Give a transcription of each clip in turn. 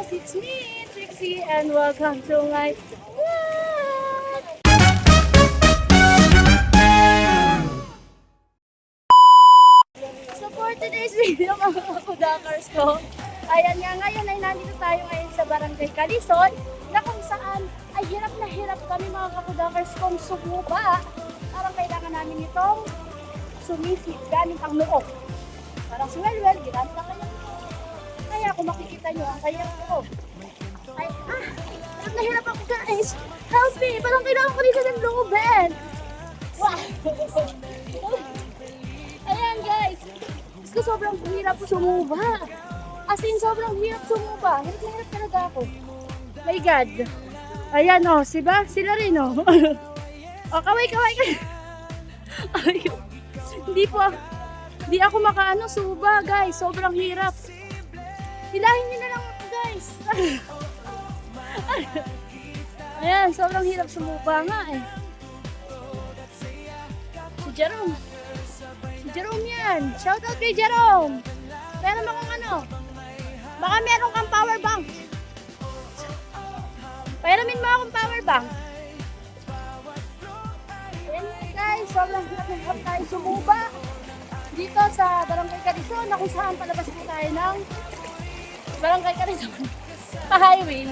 guys, it's me, Trixie, and welcome to my vlog! So for today's video mga kapudakers ko, ayan nga ngayon ay nandito tayo ngayon sa Barangay Calison na kung saan ay hirap na hirap kami mga kapudakers kong sumuba. Parang kailangan namin itong sumisid gamit ang noo. Parang si Welwel, ginamit ang kanyang noo. Kaya kung makikita nyo ang kanyang noo, ay hirap na hirap ako guys. Help me! Parang kailangan ko dito ng looben. Wow! Ayan guys, gusto sobrang hirap sumuba. As in, sobrang hirap sumuba. Hirap na hirap talaga ako. My God. Ayan o, sila rin o. O, kaway. Hindi ako makaano, suba guys. Sobrang hirap. Hilahin nyo na lang ako guys. Ayan, sobrang hirap sumuba nga eh. Si Jerome yan. Shoutout kay Jerome. Meron akong ano. Baka meron kang power bank. Pairamin mo akong power bank. Ayan guys, sobrang hirap tayo sumuba. Dito sa Barangay Calison na kung saan palabas po tayo ng Barangay Calison pa highway.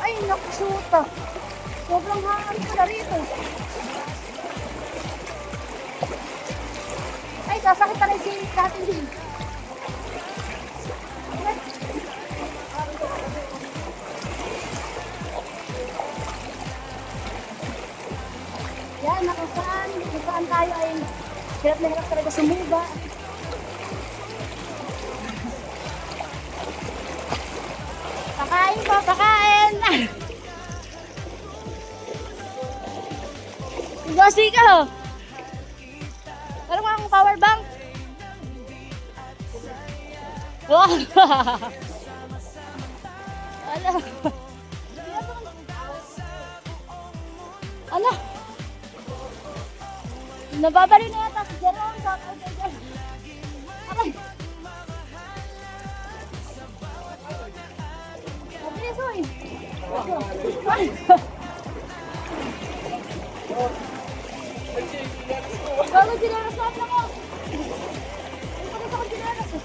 Ay, nakusuta. Sobrang hangan pala rito. Ay, sasakit na rin si Katin din. Yan, kung saan tayo ay hirap na hirap talaga sumuba. Pakain po, pakain! Igasi ka! Meron mo akong power bank? Wow! Ala! Ala! Nababali na yata si Jerome. Aray! Mabilis o eh! Bago gineras natin ako! Ay, pagkas ako gineras eh!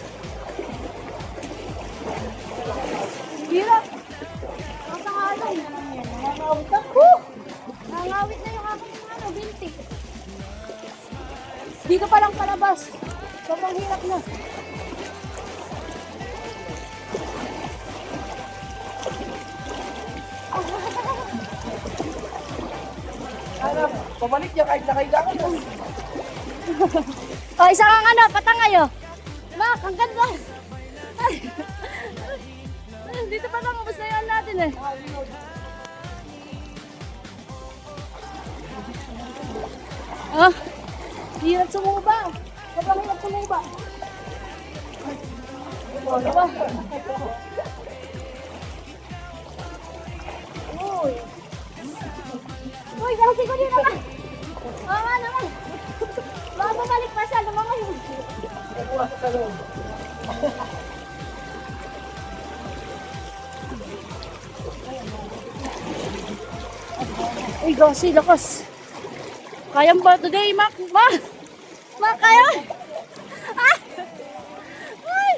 Hirap! Ang sangalan! Nangangawit na! Nangangawit na yung aking binti! Dito pa lang palabas. Sobrang hirap na. Ano, pabalik niya kahit nakailangan mo. O, isa kang ano, patangayo. Mak, ang ganda. Ay. Dito pa lang, ubos na yan natin eh. Ah. Hirap sumuba. Sobrang hirap sumuba. O, diba? Uy. Uy, kasi ko din naman. Oo nga naman. Baka bumalik pa siya. Naman ngayon. Nakuha sa talong. Uy, gasi, lakas. Kayang ba today, Mac? Mac, kaya? Ah! Uy!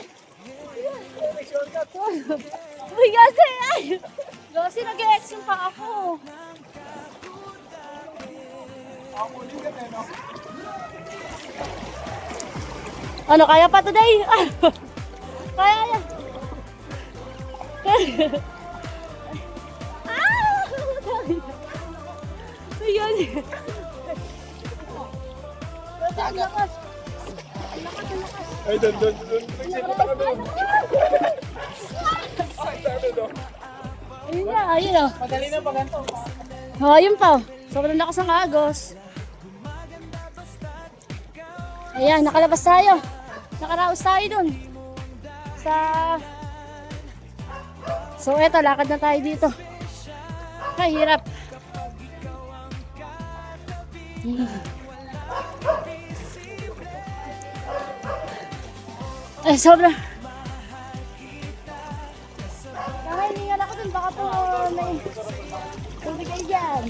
Uy, gasi! Ay! Gasi, nag-e-action pa ako. Ano, kaya pa today? Ah! Kaya yan. Ah! Ayan. Ang lakas. Ang lakas. Ay, doon. Nagsipunta ka doon. Ay, tayo doon. Ayun na, ayun o. Madali na pa ganito. Oh, ayun pa. Sobrang lakas ng agos. Ayan, nakalabas tayo. Nakaraos tayo dun. So, eto, lakad na tayo dito. Ay, hirap. Ay, sobra. Nakahiningan ako dun, baka po may tubig kayo dyan.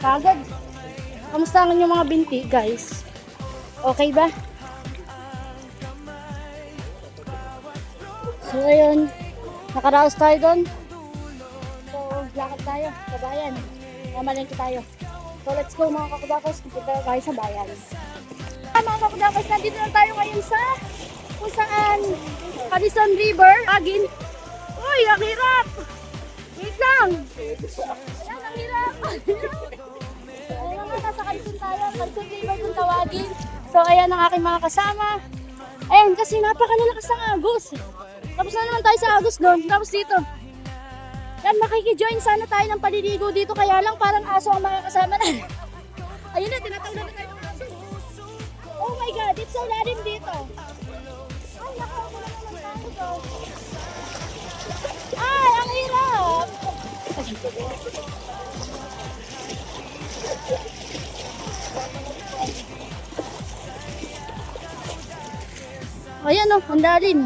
Pagod. Kamusta ang inyong mga binti, guys? Okay ba? So, ayun. Nakaraos tayo doon. So, lakad tayo sa bayan. Mamalengke tayo. So, let's go mga kakudakos. Pupunta tayo sa bayan. Mga kakudakos, nandito na tayo ngayon sa kung saan Quezon River. Agin. Uy, ang hirap! Wait lang! Ayan, ang hirap! Ayan naman, nasa Quezon tayo. Quezon River kung tawagin. So, ayan ang aking mga kasama. Ayan, kasi napakalalakas ng agos. Tapos na naman tayo sa agos doon. Tapos dito. Yan, makikijoin sana tayo ng paliligo dito. Kaya lang parang aso ang mga kasama na. Ayun na, tinatawag na tayo ng aso. Oh my God, it's so lalim dito. Ay, nakaupo na naman tayo doon. Ay, ang hirap. Ayan o, ang lalim.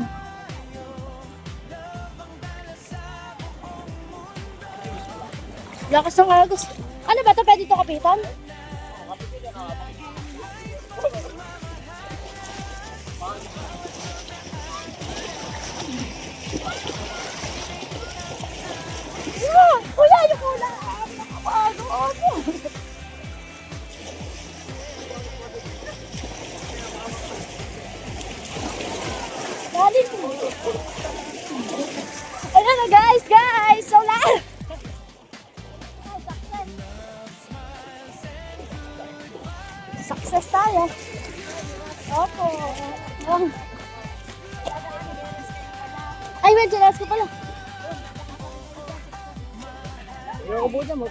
Lakas ng agos. Ano ba ito? Pwede ito kapitan? Kuya, yung kula! Nakapagod! Lalim! Ayan na guys! So lalim! Success tayo. Opo. Ay, wait, jelas ko pala. Ayoko po dyan,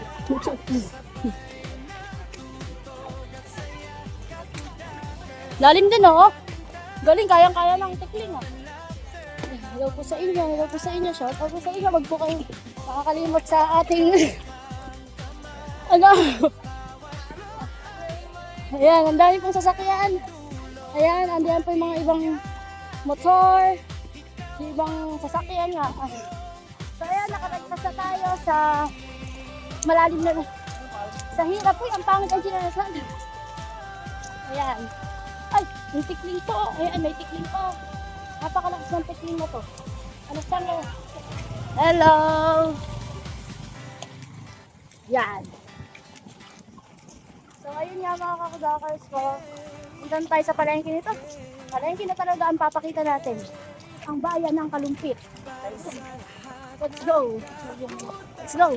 Lalim din, oh. Galing, kayang-kaya ng tikling, oh. Hello po sa inyo, hello po sa inyo. Shout out po sa inyo. Wag po kayo makakalimot sa ating ano. Ayan, ang dami pong sasakyan. Ayan, andiyan po yung mga ibang motor, ibang sasakyan nga. So ayan, nakalagpas na tayo sa malalim na sa hirap. Uy, ang pangit ang sinanasan. Ayan. Ay, may tikling po. Ayan, may tikling po. Napakalakas ng tikling na to. Ano saan na? Hello! Yan. So ayun nga mga kakudakers ko. Punta tayo sa palengke nito. Palengke na talaga ang papakita natin. Ang bayan ng Kalumpit. Let's go! Let's go!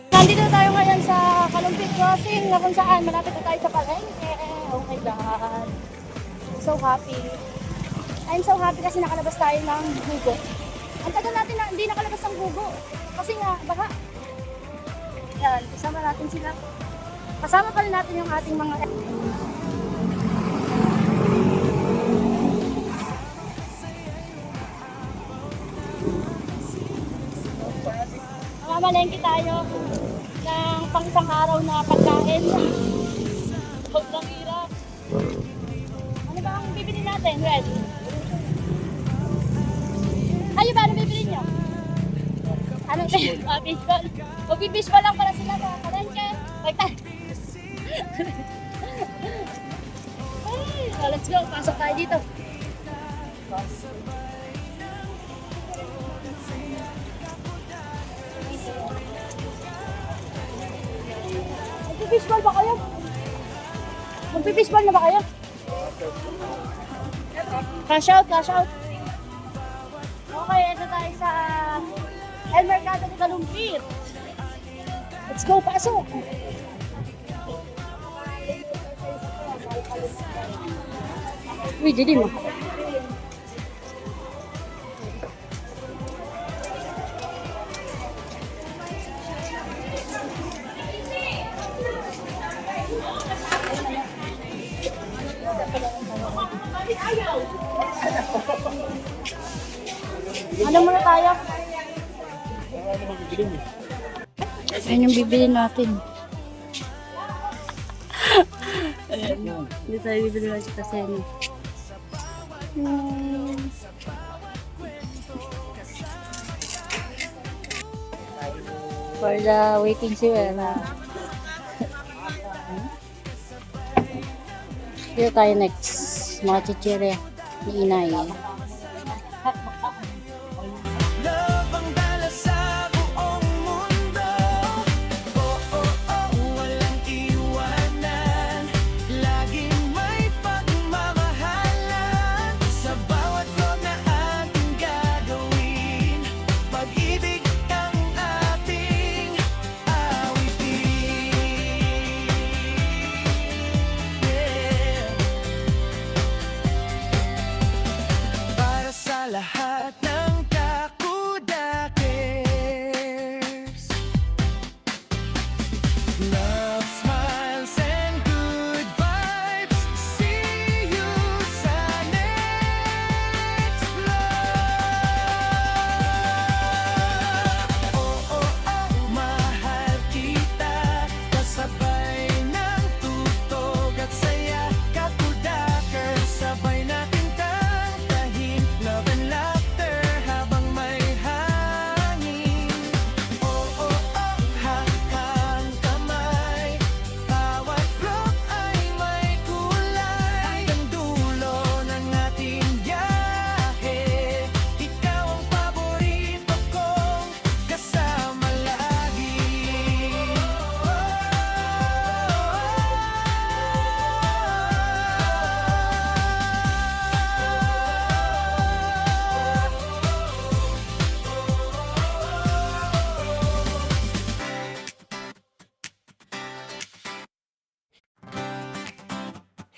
Nandito na tayo ngayon sa Kalumpit Crossing na kung saan malapit na tayo sa palengke. Oh my God! I'm so happy. I'm so happy kasi nakalabas tayo ng gugo. Ang tagal natin na hindi nakalabas ng gugo. Kasi nga, baka. Yan, kasama natin sila. Kasama pa rin natin yung ating mga mamalengke tayo ng pang isang araw na pagkain. Sobrang hirap. Ano ba ang bibili natin, Red? Ano ba? Ano bibili nyo? Ano ba? Fishball. Mag-fishball lang pala sila mga palengke. So let's go, pasok tayo dito. Magpipishball ba kayo? Magpipishball na ba kayo? Cash out, cash out. Okay, ito tayo sa El Mercado de Kalumpit. Let's go, pasok! Uy, dilim ah. Ano muna tayo? Ayan yung bibili natin. Hindi tayo bibili ng chitaseno. For the waiting sale na. Dito tayo next. Mga chichirya ni Inay. Love ang dala sa buong mundo. Oh, oh, oh, walang iwanan. Laging may pagmamahalan sa bawat vlog na ating gagawin. Pag-ibig ang ating awitin. Yeah. Para sa lahat ng kakudakers, love, smiles, and good vibes. See you sa next vlog. Oh, oh, oh, mahal kita. Kasabay ng tutog at saya. Kakudakers, sabay natin kantahin. Love and laughter habang may hangin. Oh, oh, oh, hakang kamay. Bawat vlog ay may kulay. Hanggang dulo ng ating biyahe. Ikaw ang paborito kong kasama lagi.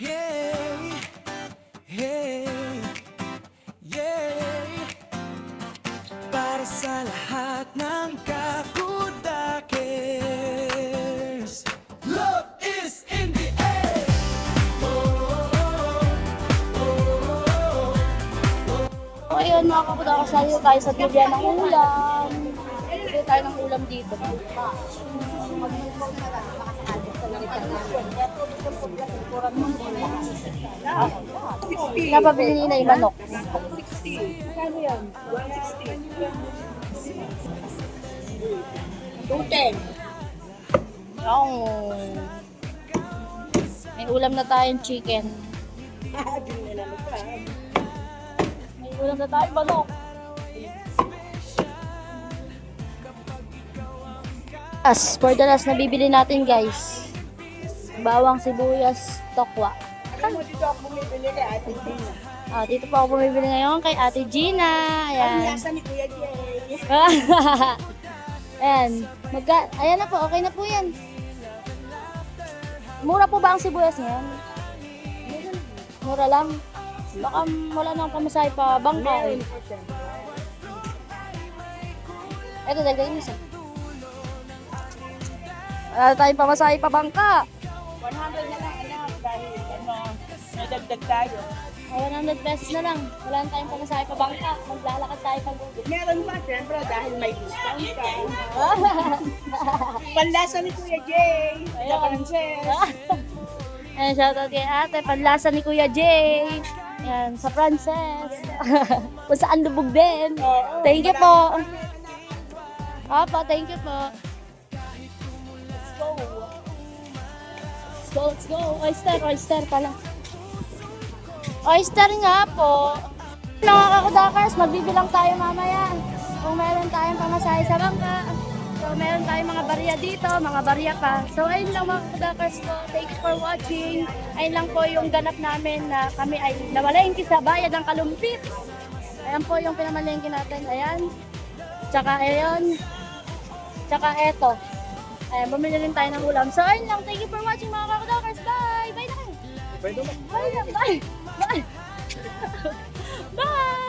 Hey, hey, yeah. Para sa lahat ng kakudakers, love is in the air. So ayun mga kapudakers, nandito tayo sa bilya ng ulam. Dito tayo ng ulam dito. Napabili ni Inay manok. Kano yan? 160. 210. Oh. May ulam na tayong chicken. May ulam na tayong manok. For the last na bibili natin guys. Bawang, sibuyas, tokwa. Alam mo, dito ako bumibili kay Ate Gina. Dito po ako bumibili ngayon kay Ate Gina. Ayan. Lasa ni Kuya Jay. Ayan. Ayan na po, okay na po yan. Mura po ba ang sibuyas ngayon? Mura lang. Baka wala nang pamasahe pa bangka. Meron po siya. Ito, dagdagan mo siya. Wala tayong pamasahe pa bangka. 100 na lang anak dahil may dagdag tayo. 100 pesos na lang. Wala na tayong pamasahe pa bangka. Maglalakad tayo pag uwi. Meron pa, siyempre, dahil may discount ka. Panlasa ni Kuya Jay. Ayun. Princess. Ayan, shoutout kay ate. Panlasa ni Kuya Jay. Ayan, sa Frances. Kung saan lubog din. Oo, Thank you po. Opo, thank you po. Let's go. Let's go. Oyster pala. Oyster nga po. Mga kakudakers, magbibilang tayo mamaya. Kung meron tayong pamasahe sa bangka. So, meron tayong mga barya dito, mga barya pa. So, ayun lang mga kakudakers ko. Thank you for watching. Ayun lang po yung ganap namin na kami ay namalengke sa bayan ng Kalumpit. Ayan po yung pinamalengke natin. Ayan. Tsaka ayun. Tsaka eto. Ayan, bumili rin tayo ng ulam. So, ayun lang. Thank you for watching mga kakudakers. Bye! Bye na kayo. Pwede mo. Bye! Bye! Bye! Bye!